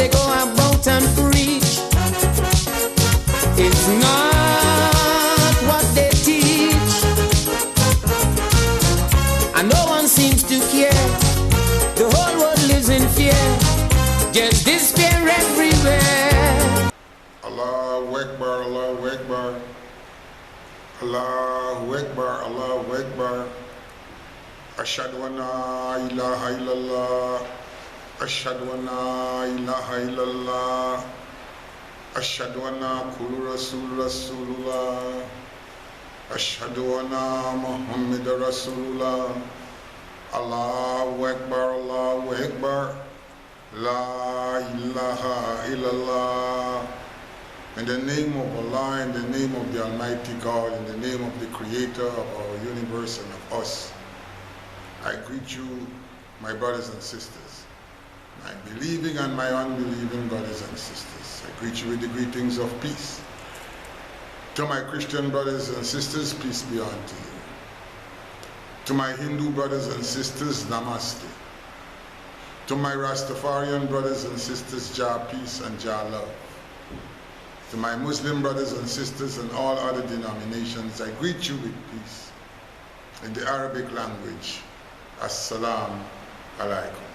they go about and preach, it's not what they teach, and no one seems to care. The whole world lives in fear, just despair everywhere. Allahu Akbar, Allahu Akbar, Allahu Akbar, Allahu Akbar. Ashhadu an la ilaha illallah, Ashhadu an la ilaha illallah, Ashhadu anna kullu Rasulullah, Ashhadu anna Muhammadar Rasulullah. Allahu Akbar, Allahu Akbar, La ilaha illallah. In the name of Allah, in the name of the Almighty God, in the name of the Creator of our universe and of us, I greet you, my brothers and sisters, my believing and my unbelieving brothers and sisters. I greet you with the greetings of peace. To my Christian brothers and sisters, peace be unto you. To my Hindu brothers and sisters, namaste. To my Rastafarian brothers and sisters, Jah peace and Jah love. To my Muslim brothers and sisters and all other denominations, I greet you with peace. In the Arabic language, Assalamu alaikum.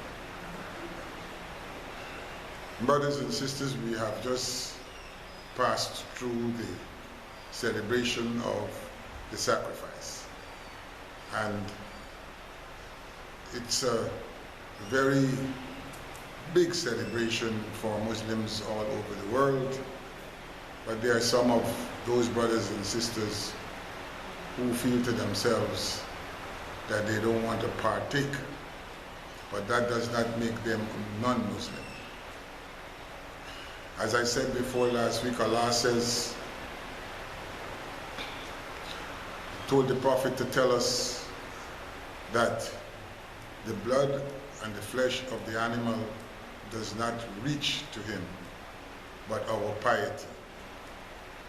Brothers and sisters, we have just passed through the celebration of the sacrifice. And it's a very big celebration for Muslims all over the world. But there are some of those brothers and sisters who feel to themselves that they don't want to partake, but that does not make them non-Muslim. As I said before last week, Allah says, told the Prophet to tell us that the blood and the flesh of the animal does not reach to him, but our piety.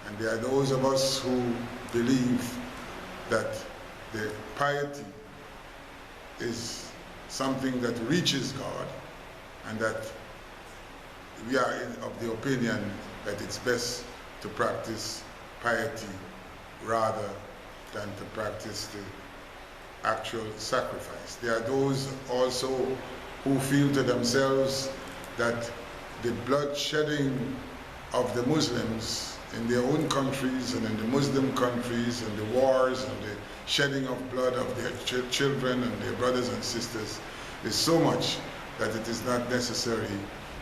And there are those of us who believe that the piety is something that reaches God, and that we are of the opinion that it's best to practice piety rather than to practice the actual sacrifice. There are those also who feel to themselves that the bloodshedding of the Muslims in their own countries and in the Muslim countries, and the wars and the shedding of blood of their children and their brothers and sisters is so much that it is not necessary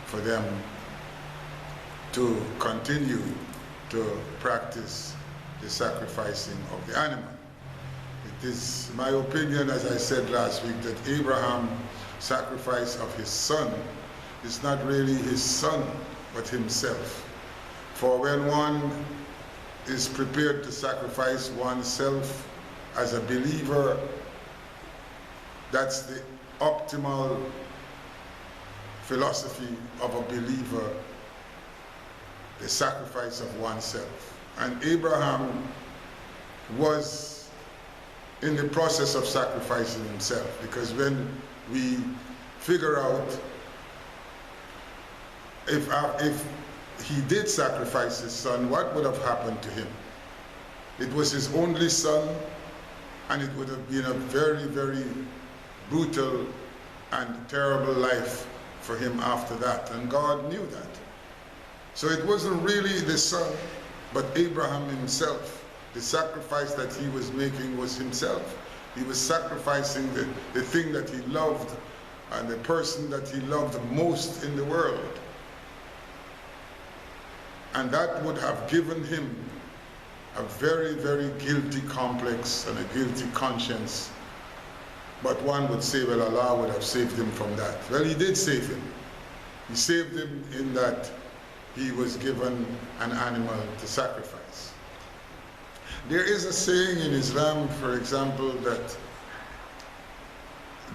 for them to continue to practice the sacrificing of the animal. It is my opinion, as I said last week, that Abraham's sacrifice of his son is not really his son, but himself. For when one is prepared to sacrifice oneself as a believer, that's the optimal philosophy of a believer, the sacrifice of oneself. And Abraham was in the process of sacrificing himself, because when we figure out if he did sacrifice his son, what would have happened to him? It was his only son, and it would have been a very, very brutal and terrible life for him after that, and God knew that. So it wasn't really the son, but Abraham himself. The sacrifice that he was making was himself. He was sacrificing the thing that he loved and the person that he loved most in the world. And that would have given him a very, very guilty complex and a guilty conscience. But one would say, well, Allah would have saved him from that. Well, he did save him. He saved him in that he was given an animal to sacrifice. There is a saying in Islam, for example, that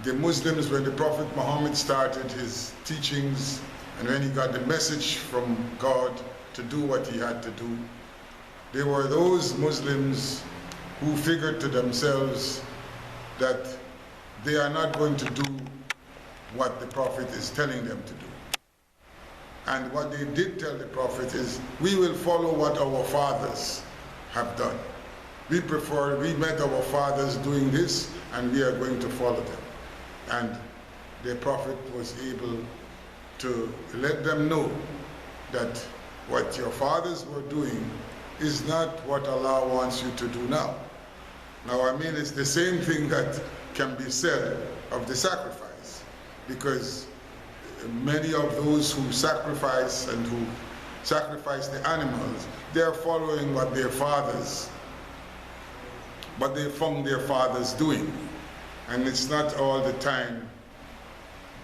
the Muslims, when the Prophet Muhammad started his teachings and when he got the message from God to do what he had to do, there were those Muslims who figured to themselves that they are not going to do what the Prophet is telling them to do. And what they did tell the Prophet is, we will follow what our fathers have done. We met our fathers doing this, and we are going to follow them. And the Prophet was able to let them know that what your fathers were doing is not what Allah wants you to do now. Now, I mean, it's the same thing that can be said of the sacrifice, because many of those who sacrifice and who sacrifice the animals, they're following what they found their fathers doing. And it's not all the time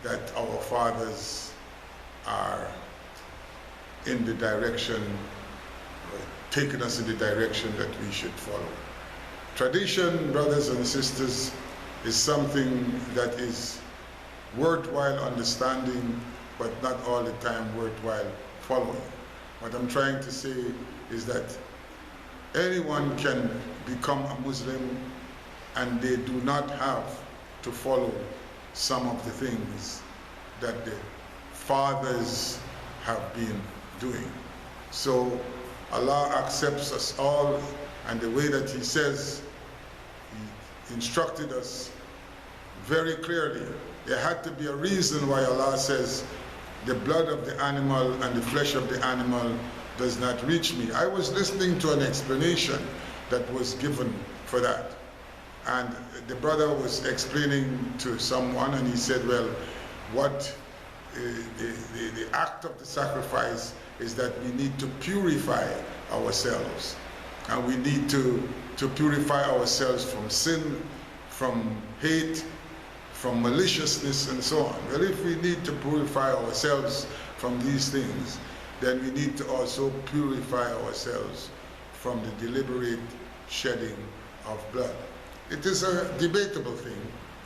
that our fathers are in the direction, taking us in the direction that we should follow. Tradition, brothers and sisters, is something that is worthwhile understanding, but not all the time worthwhile following. What I'm trying to say is that anyone can become a Muslim, and they do not have to follow some of the things that the fathers have been doing. So Allah accepts us all, and the way that He says, He instructed us very clearly. There had to be a reason why Allah says, the blood of the animal and the flesh of the animal does not reach me. I was listening to an explanation that was given for that. And the brother was explaining to someone, and he said, well, what the act of the sacrifice is that we need to purify ourselves. And we need to purify ourselves from sin, from hate, from maliciousness, and so on. Well, if we need to purify ourselves from these things, then we need to also purify ourselves from the deliberate shedding of blood. It is a debatable thing,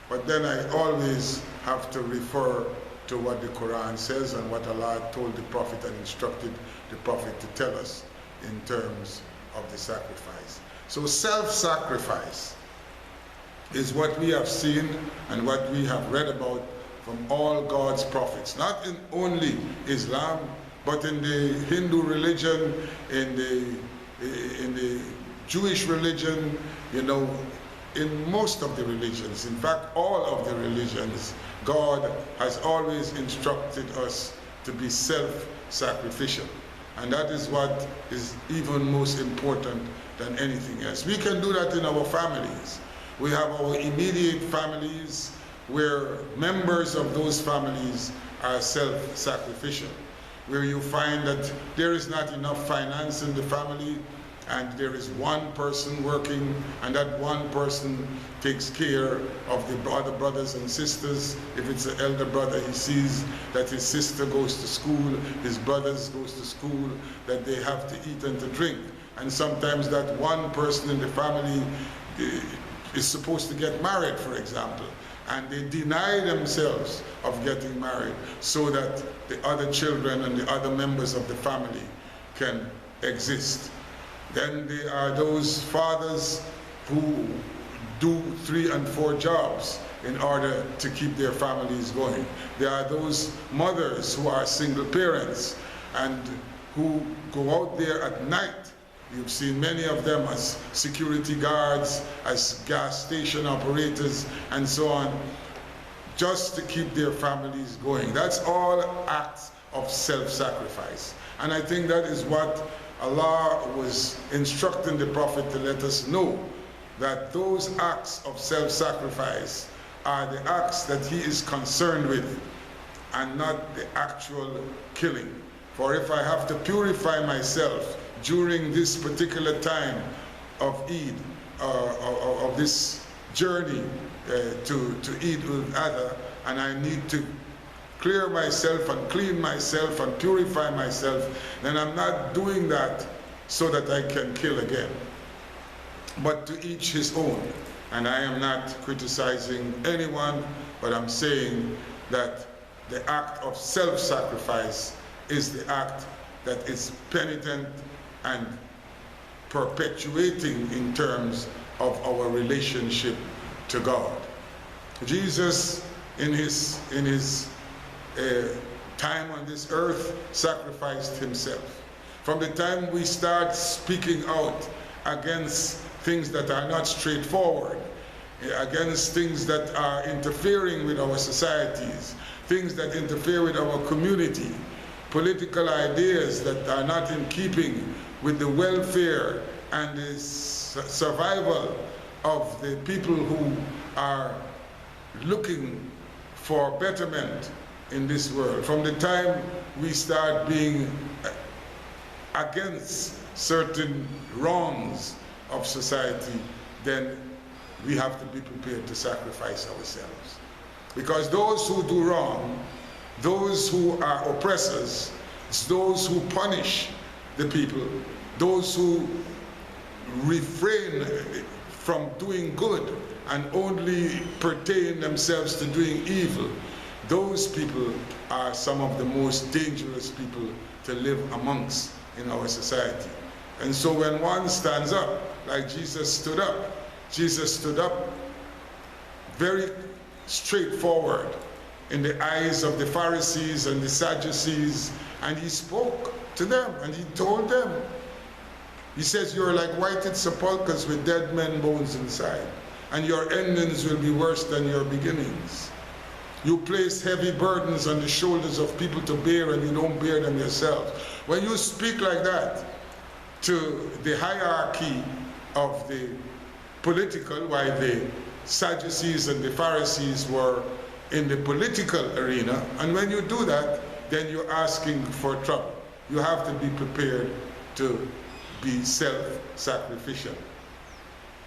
but then I always have to refer to what the Quran says and what Allah told the Prophet and instructed the Prophet to tell us in terms of the sacrifice. So self-sacrifice is what we have seen and what we have read about from all God's prophets, not in only Islam, but in the Hindu religion, in the Jewish religion, you know, in most of the religions, in fact all of the religions, God has always instructed us to be self-sacrificial. And that is what is even most important than anything else. We can do that in our families. We have our immediate families where members of those families are self-sacrificial, where you find that there is not enough finance in the family, and there is one person working, and that one person takes care of the other brothers and sisters. If it's an elder brother, he sees that his sister goes to school, his brothers goes to school, that they have to eat and to drink. And sometimes that one person in the family is supposed to get married, for example, and they deny themselves of getting married so that the other children and the other members of the family can exist. Then there are those fathers who do 3 and 4 jobs in order to keep their families going. There are those mothers who are single parents and who go out there at night. You've seen many of them as security guards, as gas station operators, and so on, just to keep their families going. That's all acts of self-sacrifice. And I think that is what Allah was instructing the Prophet to let us know, that those acts of self-sacrifice are the acts that He is concerned with, and not the actual killing. For if I have to purify myself during this particular time of Eid, of this journey to Eid al-Adha, and I need to clear myself and clean myself and purify myself, then I'm not doing that so that I can kill again. But to each his own. And I am not criticizing anyone, but I'm saying that the act of self-sacrifice is the act that is penitent and perpetuating in terms of our relationship to God. Jesus, in his time on this earth, sacrificed himself. From the time we start speaking out against things that are not straightforward, against things that are interfering with our societies, things that interfere with our community, political ideas that are not in keeping with the welfare and the survival of the people who are looking for betterment in this world. From the time we start being against certain wrongs of society, then we have to be prepared to sacrifice ourselves. Because those who do wrong, those who are oppressors, those who punish the people, those who refrain from doing good and only pertain themselves to doing evil, those people are some of the most dangerous people to live amongst in our society. And so when one stands up, like Jesus stood up very straightforward in the eyes of the Pharisees and the Sadducees, and he spoke to them and he told them, he says, you're like whited sepulchres with dead men bones inside, and your endings will be worse than your beginnings. You place heavy burdens on the shoulders of people to bear, and you don't bear them yourselves. When you speak like that to the hierarchy of the political, while the Sadducees and the Pharisees were in the political arena, and when you do that, then you're asking for trouble. You have to be prepared to be self-sacrificial.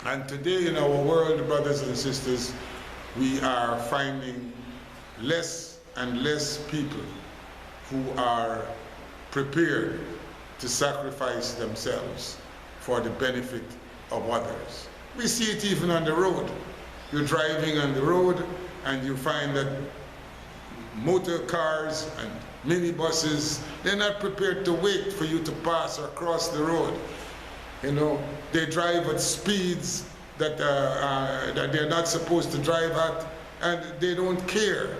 And today in our world, brothers and sisters, we are finding less and less people who are prepared to sacrifice themselves for the benefit of others. We see it even on the road. You're driving on the road and you find that motor cars and minibuses, they're not prepared to wait for you to pass or cross the road. You know, they drive at speeds that they're not supposed to drive at, and they don't care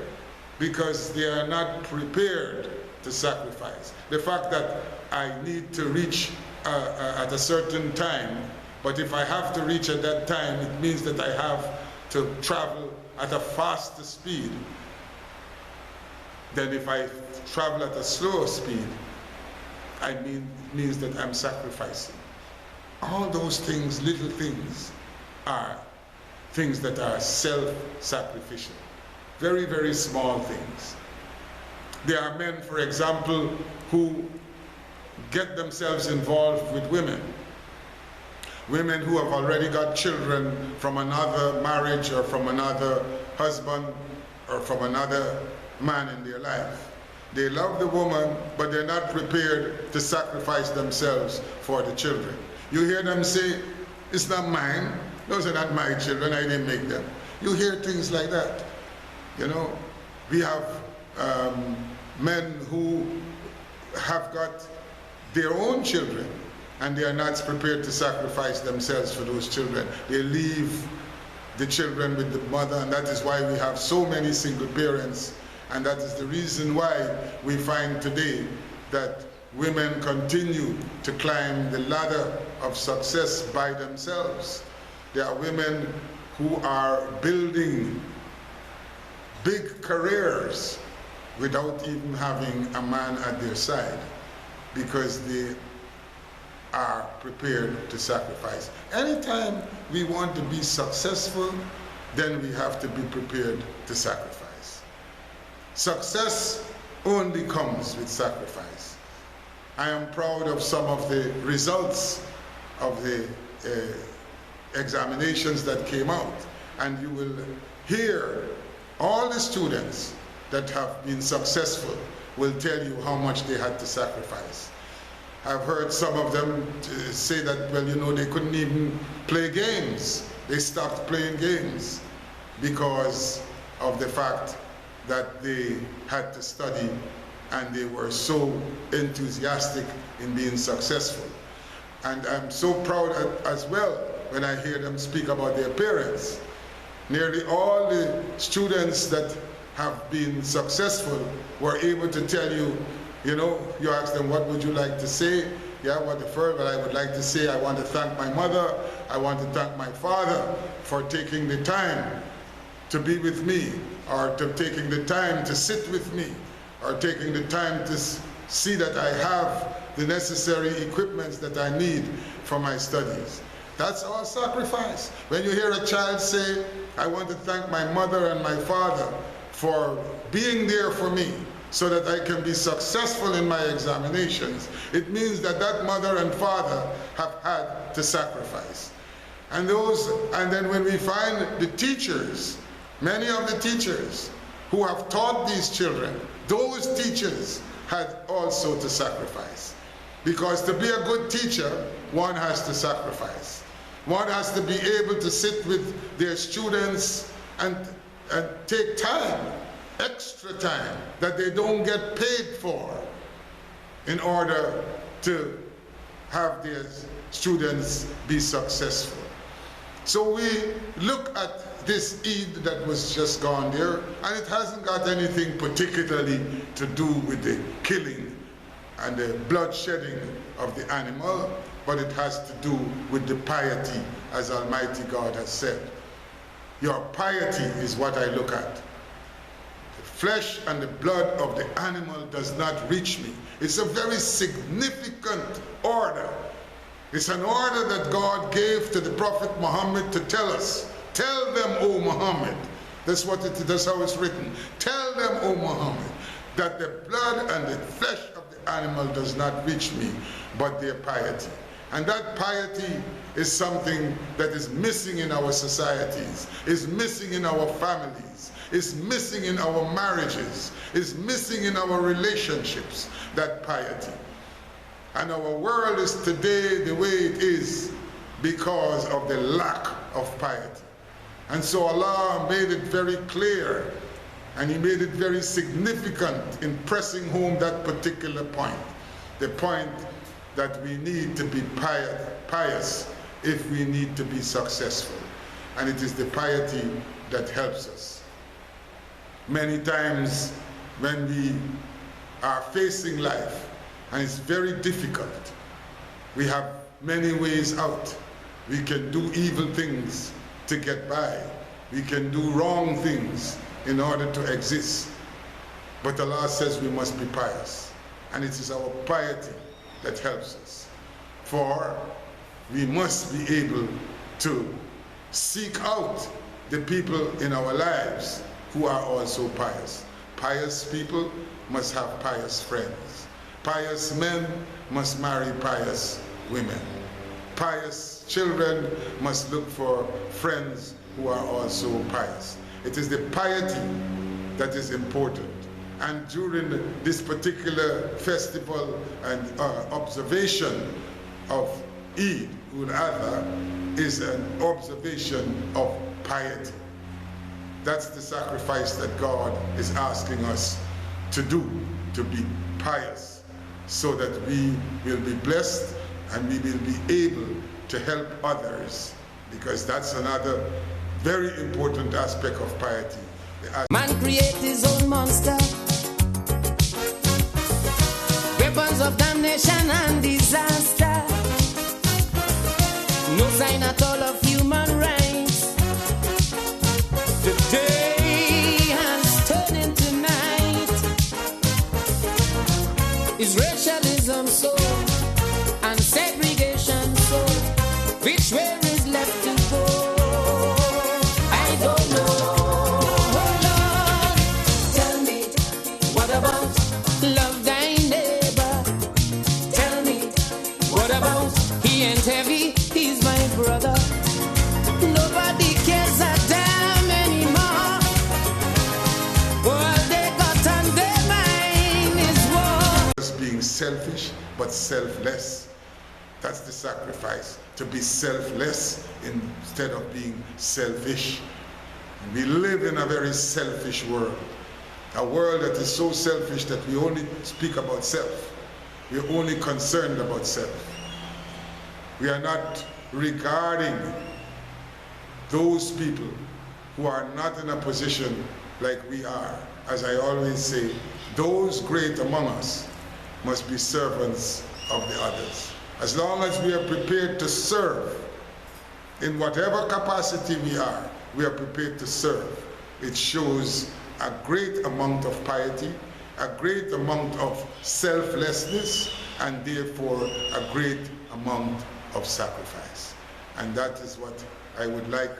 because they are not prepared to sacrifice. The fact that I need to reach at a certain time, but if I have to reach at that time, it means that I have to travel at a faster speed than if I travel at a slower speed. It means that I'm sacrificing. All those things, little things, are things that are self-sacrificial. Very, very small things. There are men, for example, who get themselves involved with women. Women who have already got children from another marriage or from another husband or from another man in their life. They love the woman, but they're not prepared to sacrifice themselves for the children. You hear them say, it's not mine, those are not my children, I didn't make them. You hear things like that. You know, we have men who have got their own children and they are not prepared to sacrifice themselves for those children. They leave the children with the mother, and that is why we have so many single parents, and that is the reason why we find today that women continue to climb the ladder of success by themselves. There are women who are building big careers without even having a man at their side because they are prepared to sacrifice. Anytime we want to be successful, then we have to be prepared to sacrifice. Success only comes with sacrifice. I am proud of some of the results of the examinations that came out, and you will hear all the students that have been successful will tell you how much they had to sacrifice. I've heard some of them say that, well, you know, they couldn't even play games. They stopped playing games because of the fact that they had to study and they were so enthusiastic in being successful. And I'm so proud as well when I hear them speak about their parents. Nearly all the students that have been successful were able to tell you, you know, you ask them, what would you like to say? Yeah, what the first, but I would like to say, I want to thank my mother, I want to thank my father for taking the time to be with me, or to taking the time to sit with me, or taking the time to see that I have the necessary equipments that I need for my studies. That's all sacrifice. When you hear a child say, I want to thank my mother and my father for being there for me so that I can be successful in my examinations, it means that that mother and father have had to sacrifice. And then when we find the teachers, many of the teachers who have taught these children, those teachers had also to sacrifice. Because to be a good teacher, one has to sacrifice. One has to be able to sit with their students and take time, extra time, that they don't get paid for, in order to have their students be successful. So we look at this Eid that was just gone there, and it hasn't got anything particularly to do with the killing and the bloodshedding of the animal, but it has to do with the piety, as Almighty God has said. Your piety is what I look at. The flesh and the blood of the animal does not reach me. It's a very significant order. It's an order that God gave to the Prophet Muhammad to tell us. Tell them, O Muhammad. That's how it's written. Tell them, O Muhammad, that the blood and the flesh of the animal does not reach me, but their piety. And that piety is something that is missing in our societies, is missing in our families, is missing in our marriages, is missing in our relationships, that piety. And our world is today the way it is because of the lack of piety. And so Allah made it very clear, and He made it very significant in pressing home that particular point. The point that we need to be pious if we need to be successful. And it is the piety that helps us. Many times when we are facing life, and it's very difficult, we have many ways out. We can do evil things to get by. We can do wrong things in order to exist. But Allah says we must be pious. And it is our piety that helps us. For we must be able to seek out the people in our lives who are also pious. Pious people must have pious friends. Pious men must marry pious women. Pious children must look for friends who are also pious. It is the piety that is important. And during this particular festival and observation of Eid ul-Adha is an observation of piety. That's the sacrifice that God is asking us to do, to be pious, so that we will be blessed and we will be able to help others, because that's another very important aspect of piety. Man create his own monster, weapons of damnation and disaster, no sign at all of human rights. The day has turned into night. Is racialism so, and segregation so? Which way is left to go? I don't know. Love thy neighbor. Tell me, what about he ain't heavy, he's my brother. Nobody cares a damn anymore. All they got on their mind is war. Just being selfish, but selfless. That's the sacrifice, to be selfless instead of being selfish. We live in a very selfish world. A world that is so selfish that we only speak about self. We're only concerned about self. We are not regarding those people who are not in a position like we are. As I always say, those great among us must be servants of the others. As long as we are prepared to serve, in whatever capacity we are prepared to serve. It shows a great amount of piety, a great amount of selflessness, and therefore a great amount of sacrifice. And that is what I would like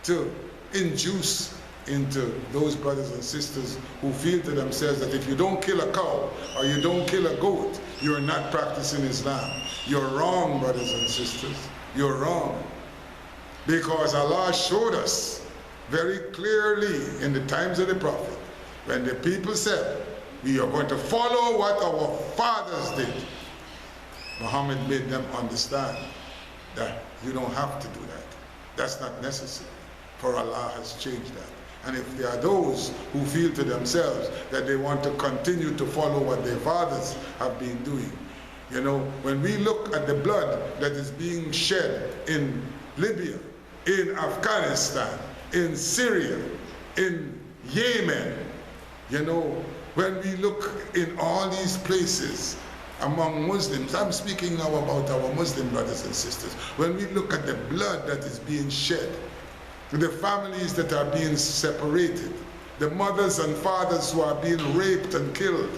to induce into those brothers and sisters who feel to themselves that if you don't kill a cow or you don't kill a goat, you're not practicing Islam. You're wrong, brothers and sisters. You're wrong. Because Allah showed us very clearly in the times of the Prophet, when the people said, we are going to follow what our fathers did, Muhammad made them understand that you don't have to do that. That's not necessary, for Allah has changed that. And if there are those who feel to themselves that they want to continue to follow what their fathers have been doing, you know, when we look at the blood that is being shed in Libya, in Afghanistan, in Syria, in Yemen, you know, when we look in all these places among Muslims, I'm speaking now about our Muslim brothers and sisters, when we look at the blood that is being shed, the families that are being separated, the mothers and fathers who are being raped and killed,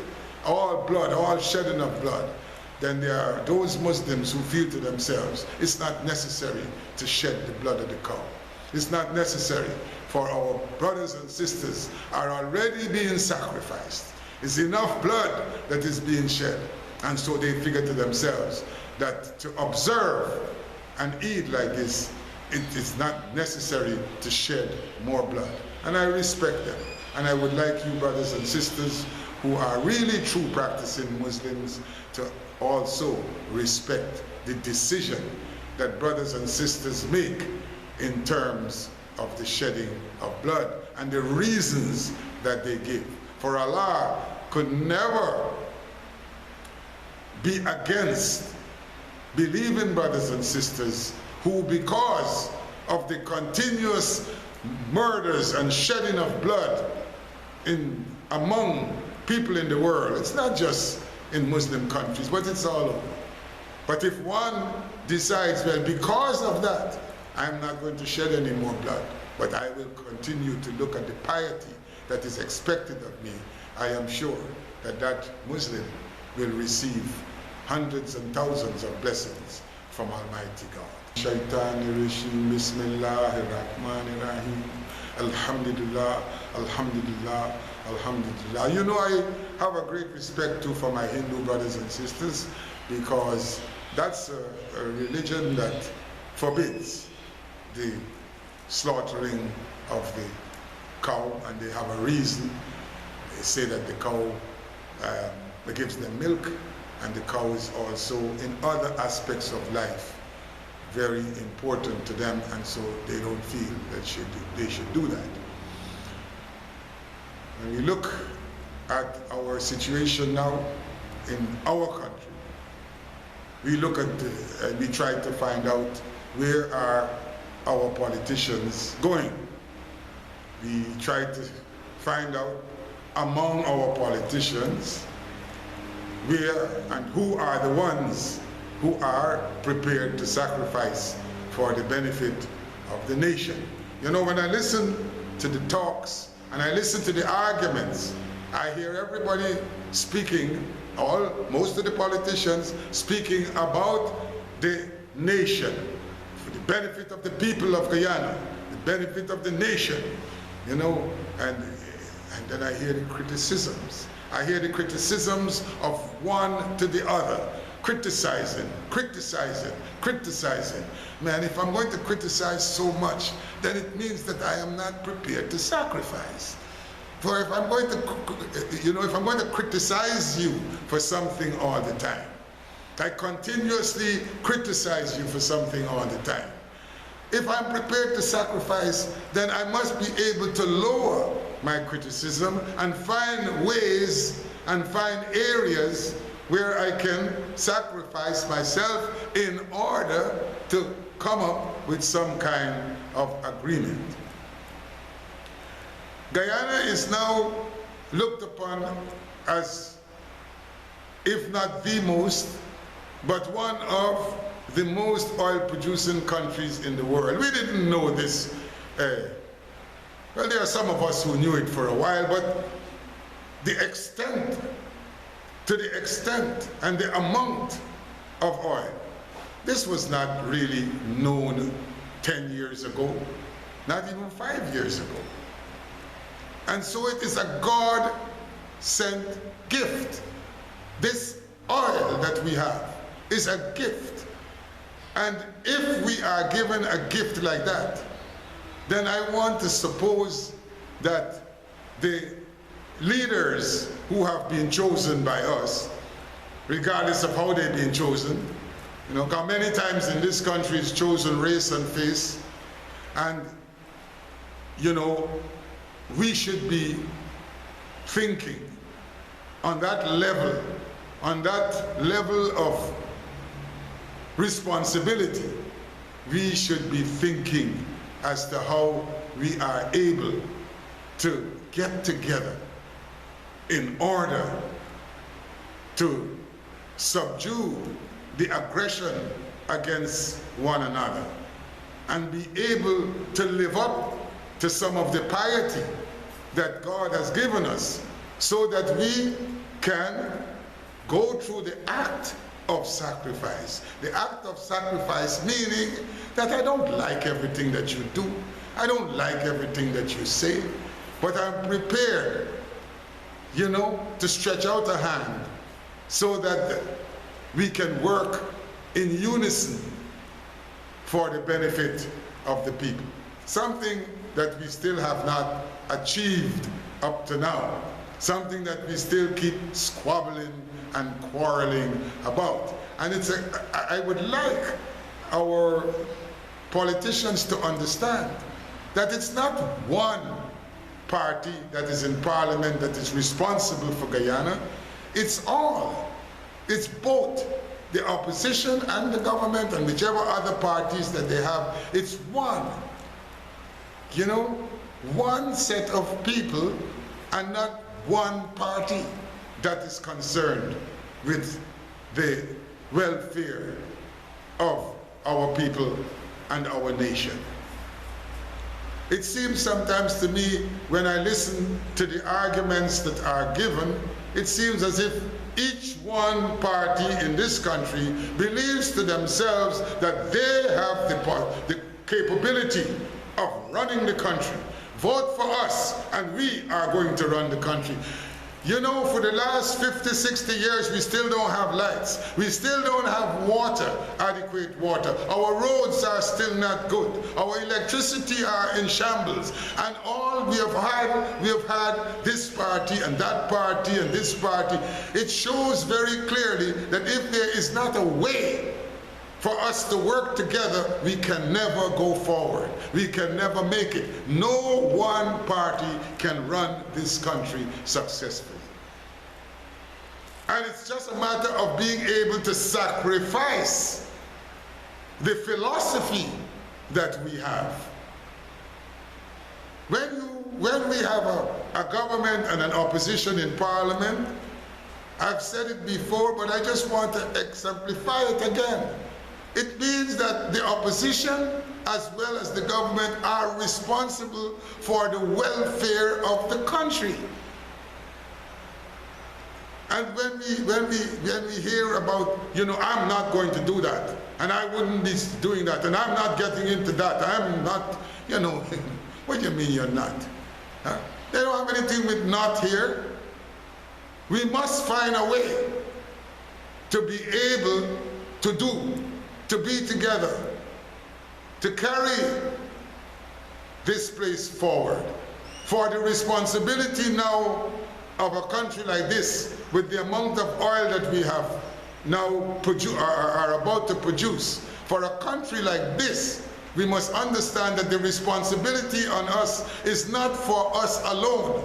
all blood, all shedding of blood, then there are those Muslims who feel to themselves, it's not necessary to shed the blood of the cow. It's not necessary, for our brothers and sisters are already being sacrificed. It's enough blood that is being shed. And so they figure to themselves that to observe and eat like this, it is not necessary to shed more blood. And I respect them. And I would like you brothers and sisters who are really true practicing Muslims to also respect the decision that brothers and sisters make in terms of the shedding of blood and the reasons that they give. For Allah could never be against believing brothers and sisters who, because of the continuous murders and shedding of blood among people in the world, it's not just in Muslim countries, but it's all over. But if one decides, well, because of that, I'm not going to shed any more blood, but I will continue to look at the piety that is expected of me, I am sure that that Muslim will receive hundreds and thousands of blessings from Almighty God. Shaitanir Rajim, Bismillahir Rahmanir Rahim, Alhamdulillah, Alhamdulillah, Alhamdulillah. You know, I have a great respect too for my Hindu brothers and sisters, because that's a religion that forbids the slaughtering of the cow, and they have a reason. They say that the cow gives them milk, and the cow is also in other aspects of life very important to them, and so they don't feel that they should do that. When we look at our situation now in our country, we look at we try to find out where are our politicians going. We try to find out among our politicians where and who are the ones who are prepared to sacrifice for the benefit of the nation. You know, when I listen to the talks and I listen to the arguments, I hear everybody speaking, most of the politicians speaking about the nation, for the benefit of the people of Guyana, the benefit of the nation, you know, and then I hear the criticisms. I hear the criticisms of one to the other, criticizing. Man, if I'm going to criticize so much, then it means that I am not prepared to sacrifice. For if I'm going to, you know, if I'm going to criticize you for something all the time, I continuously criticize you for something all the time. If I'm prepared to sacrifice, then I must be able to lower my criticism and find ways and find areas where I can sacrifice myself in order to come up with some kind of agreement. Guyana is now looked upon as, if not the most, but one of the most oil-producing countries in the world. We didn't know this. Well, there are some of us who knew it for a while, but to the extent and the amount of oil, this was not really known 10 years ago, not even 5 years ago. And so it is a God-sent gift. This oil that we have is a gift. And if we are given a gift like that, then I want to suppose that the leaders who have been chosen by us, regardless of how they've been chosen, you know, because many times in this country it's chosen race and face, and you know, we should be thinking on that level of responsibility. We should be thinking as to how we are able to get together in order to subdue the aggression against one another and be able to live up to some of the piety that God has given us, so that we can go through the act of sacrifice. The act of sacrifice meaning that I don't like everything that you do, I don't like everything that you say, but I'm prepared, you know, to stretch out a hand so that we can work in unison for the benefit of the people. Something that we still have not achieved up to now. Something that we still keep squabbling and quarreling about. And I would like our politicians to understand that it's not one party that is in parliament that is responsible for Guyana. It's all. It's both the opposition and the government and whichever other parties that they have. It's one. You know, one set of people and not one party that is concerned with the welfare of our people and our nation. It seems sometimes to me, when I listen to the arguments that are given, it seems as if each one party in this country believes to themselves that they have the capability of running the country. Vote for us and we are going to run the country. You know, for the last 50, 60 years, we still don't have lights. We still don't have water, adequate water. Our roads are still not good. Our electricity are in shambles. And all we have had this party and that party and this party. It shows very clearly that if there is not a way for us to work together, we can never go forward. We can never make it. No one party can run this country successfully. And it's just a matter of being able to sacrifice the philosophy that we have. When we have a government and an opposition in parliament, I've said it before, but I just want to exemplify it again. It means that the opposition as well as the government are responsible for the welfare of the country. And when we hear about, you know, I'm not going to do that, and I wouldn't be doing that, and I'm not getting into that, I'm not, you know, what do you mean you're not? Huh? They don't have anything with not here. We must find a way to be able to be together, to carry this place forward. For the responsibility now of a country like this, with the amount of oil that we have now are about to produce, for a country like this, we must understand that the responsibility on us is not for us alone.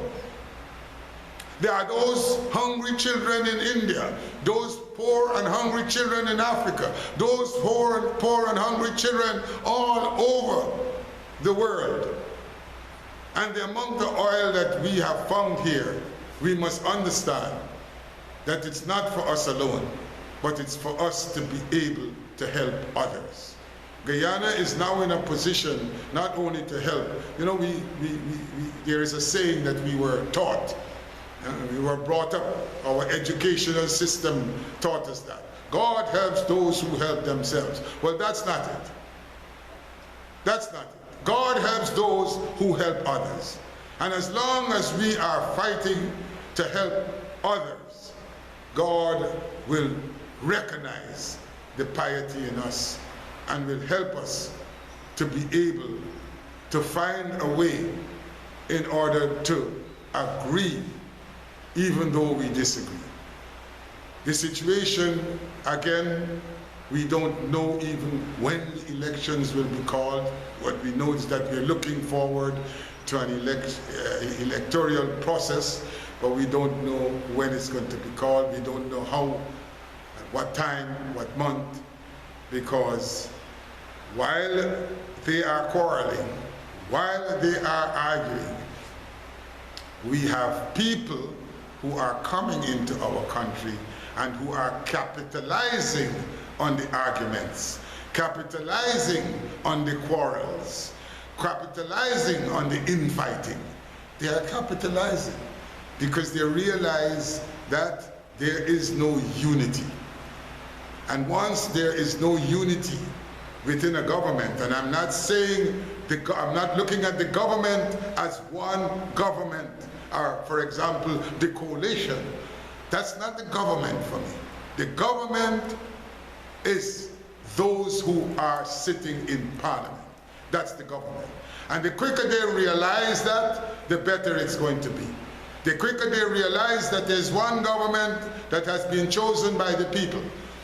There are those hungry children in India, those poor and hungry children in Africa, those poor and hungry children all over the world. And the amount of oil that we have found here, we must understand that it's not for us alone, but it's for us to be able to help others. Guyana is now in a position not only to help. You know, there is a saying that we were taught, we were brought up, our educational system taught us that. God helps those who help themselves. Well, that's not it. That's not it. God helps those who help others. And as long as we are fighting to help others, God will recognize the piety in us and will help us to be able to find a way in order to agree even though we disagree. The situation, again, we don't know even when the elections will be called. What we know is that we're looking forward to an electoral process, but we don't know when it's going to be called. We don't know how, at what time, what month, because while they are quarreling, while they are arguing, we have people who are coming into our country and who are capitalizing on the arguments, capitalizing on the quarrels, capitalizing on the infighting. They are capitalizing because they realize that there is no unity. And once there is no unity within a government, and I'm not saying, I'm not looking at the government as one government, or for example, the coalition. That's not the government for me. The government is those who are sitting in parliament. That's the government. And the quicker they realize that, the better it's going to be. The quicker they realize that there's one government that has been chosen by the people,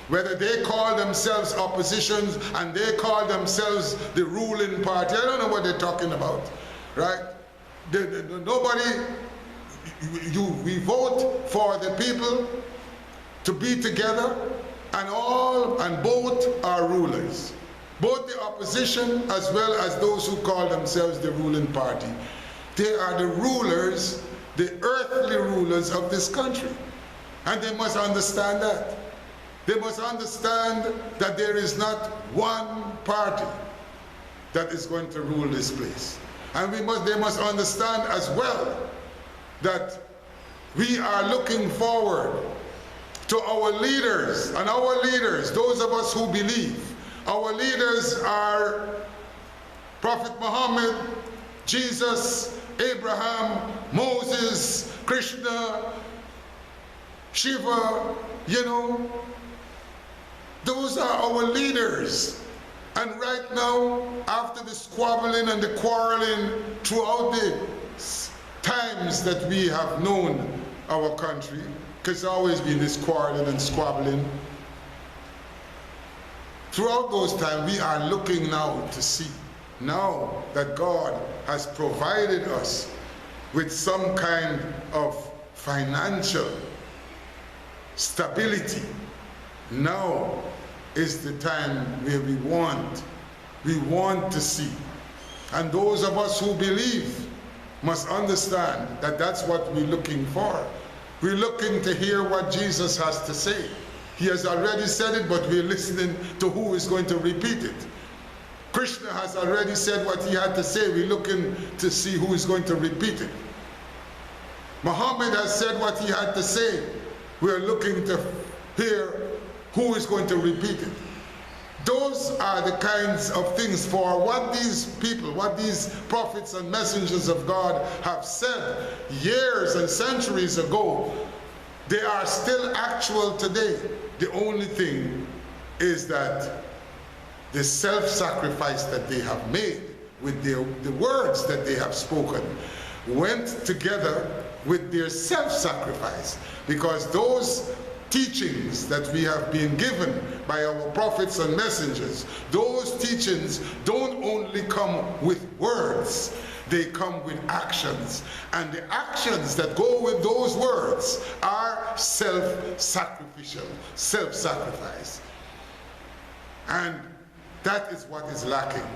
whether they call themselves oppositions and they call themselves the ruling party. I don't know what they're talking about, right? Nobody, we vote for the people to be together, and both are rulers. Both the opposition as well as those who call themselves the ruling party. They are the rulers, the earthly rulers of this country. And they must understand that. They must understand that there is not one party that is going to rule this place. And they must understand as well that we are looking forward to our leaders, and our leaders, those of us who believe. Our leaders are Prophet Muhammad, Jesus, Abraham, Moses, Krishna, Shiva, you know. Those are our leaders. And right now, after the squabbling and the quarreling throughout the times that we have known our country, because there's always been this quarreling and squabbling, throughout those times, we are looking now to see, now that God has provided us with some kind of financial stability, now is the time where we want to see. And those of us who believe must understand that that's what we're looking for. We're looking to hear what Jesus has to say. He has already said it, but we're listening to who is going to repeat it. Krishna has already said what he had to say. We're looking to see who is going to repeat it. Muhammad has said what he had to say. We're looking to hear who is going to repeat it. Those are the kinds of things for what these people, what these prophets and messengers of God have said years and centuries ago. They are still actual today. The only thing is that the self-sacrifice that they have made with the words that they have spoken went together with their self-sacrifice, because those teachings that we have been given by our prophets and messengers, those teachings don't only come with words, they come with actions. And the actions that go with those words are self-sacrificial, self-sacrifice. And that is what is lacking.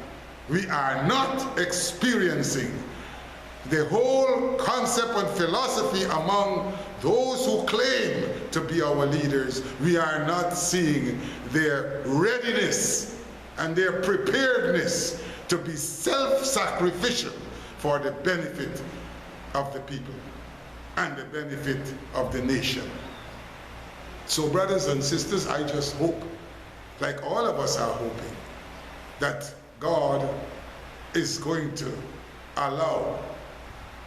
We are not experiencing the whole concept and philosophy among those who claim to be our leaders, we are not seeing their readiness and their preparedness to be self-sacrificial for the benefit of the people and the benefit of the nation. So brothers and sisters, I just hope, like all of us are hoping, that God is going to allow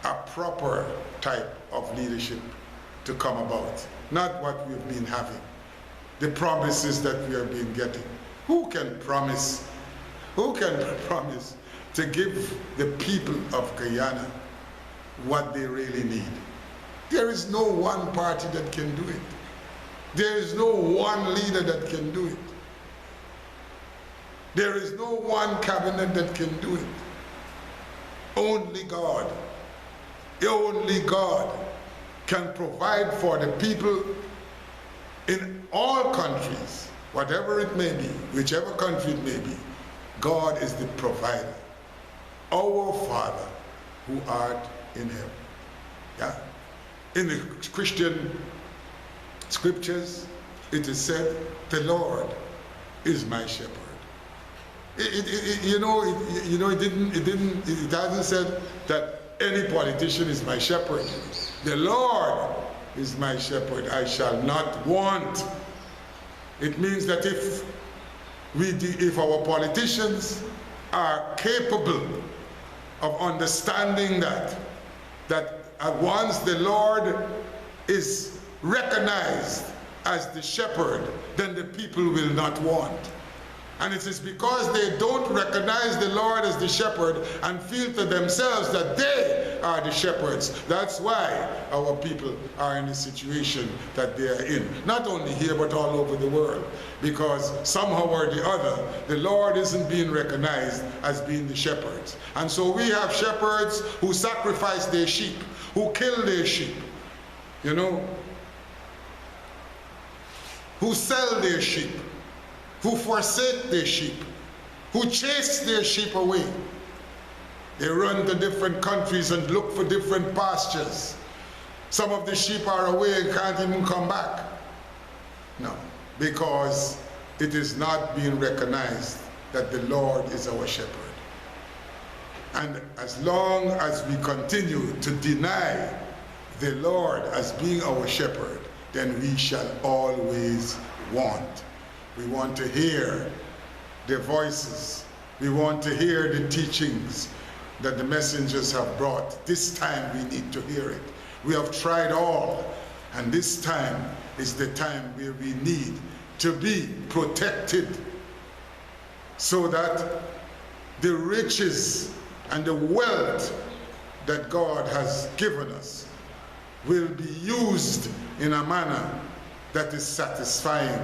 a proper type of leadership to come about, not what we've been having, the promises that we have been getting. Who can promise to give the people of Guyana what they really need? There is no one party that can do it. There is no one leader that can do it. There is no one cabinet that can do it. Only God can provide for the people in all countries, whatever it may be, whichever country it may be. God is the provider. Our Father who art in heaven. Yeah? In the Christian scriptures, it is said, the Lord is my shepherd. It hasn't said that any politician is my shepherd. The Lord is my shepherd, I shall not want. It means that if our politicians are capable of understanding that once the Lord is recognized as the shepherd, then the people will not want. And it is because they don't recognize the Lord as the shepherd and feel to themselves that they are the shepherds. That's why our people are in the situation that they are in. Not only here, but all over the world. Because somehow or the other, the Lord isn't being recognized as being the shepherds. And so we have shepherds who sacrifice their sheep, who kill their sheep, who sell their sheep, who forsake their sheep, who chase their sheep away. They run to different countries and look for different pastures. Some of the sheep are away and can't even come back. No, because it is not being recognized that the Lord is our shepherd. And as long as we continue to deny the Lord as being our shepherd, then we shall always want. We want to hear the voices. We want to hear the teachings that the messengers have brought. This time we need to hear it. We have tried all, and this time is the time where we need to be protected so that the riches and the wealth that God has given us will be used in a manner that is satisfying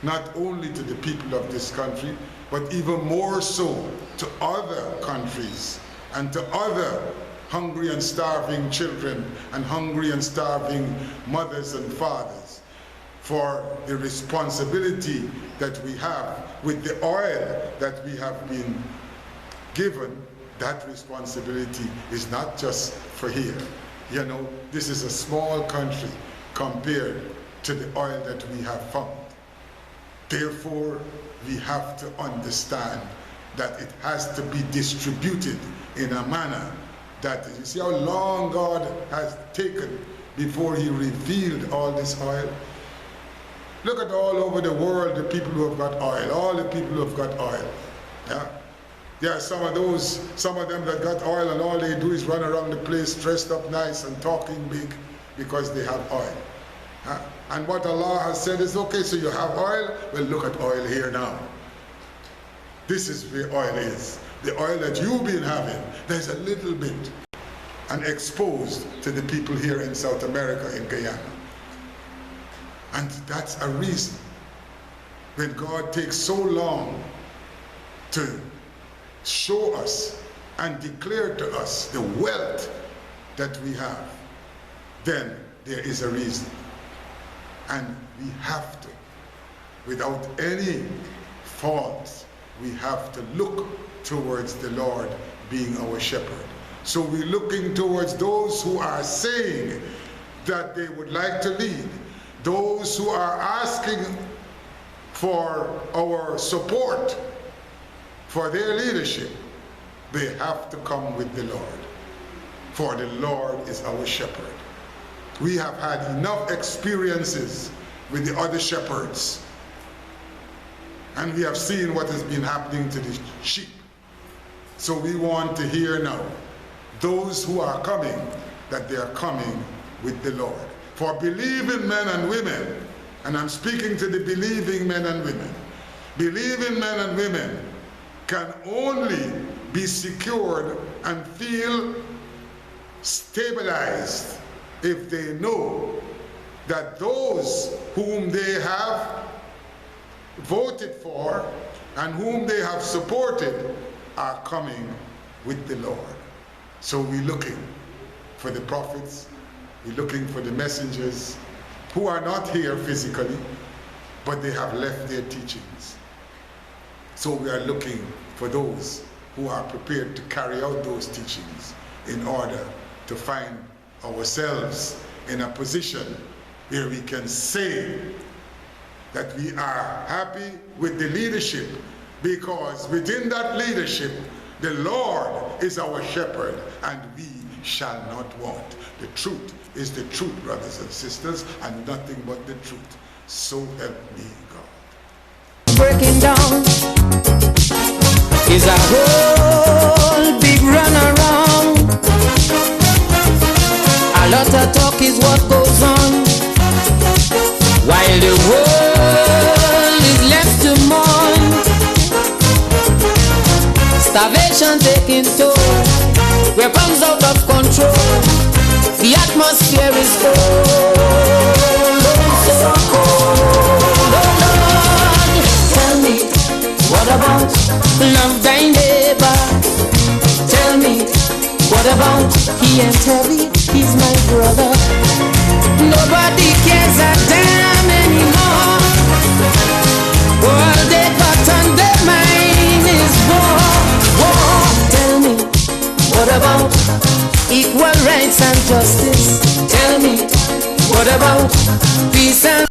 not only to the people of this country, but even more so to other countries and to other hungry and starving children and hungry and starving mothers and fathers. For the responsibility that we have with the oil that we have been given, that responsibility is not just for here. This is a small country compared to the oil that we have found. Therefore, we have to understand that it has to be distributed in a manner that, you see how long God has taken before he revealed all this oil? Look at all over the world, the people who have got oil, all the people who have got oil. Yeah? There are some of them that got oil and all they do is run around the place dressed up nice and talking big because they have oil. And what Allah has said is, okay, so you have oil? Well, look at oil here now. This is where oil is. The oil that you've been having, there's a little bit and exposed to the people here in South America, in Guyana. And that's a reason when God takes so long to show us and declare to us the wealth that we have, then there is a reason. And we have to, without any faults, we have to look towards the Lord being our shepherd. So we're looking towards those who are saying that they would like to lead, those who are asking for our support for their leadership. They have to come with the Lord, for the Lord is our shepherd. We have had enough experiences with the other shepherds, and we have seen what has been happening to the sheep. So we want to hear now, those who are coming, that they are coming with the Lord. For believing men and women, and I'm speaking to the believing men and women, believing men and women can only be secured and feel stabilized if they know that those whom they have voted for and whom they have supported are coming with the Lord. So we're looking for the prophets, we're looking for the messengers who are not here physically, but they have left their teachings. So we are looking for those who are prepared to carry out those teachings in order to find ourselves in a position where we can say that we are happy with the leadership, because within that leadership, the Lord is our shepherd and we shall not want. The truth is the truth, brothers and sisters, and nothing but the truth. So help me God. Breaking down is a whole big runaround. A lot of talk is what goes on, while the world is left to mourn. Starvation taking toll, weapons out of control, the atmosphere is cold, so cold. Oh Lord, tell me, what about love thy neighbor? Tell me, what about he ain't heavy, he's my brother. Nobody cares a damn anymore. All they got on their mind is war. Tell me, what about equal rights and justice? Tell me, what about peace and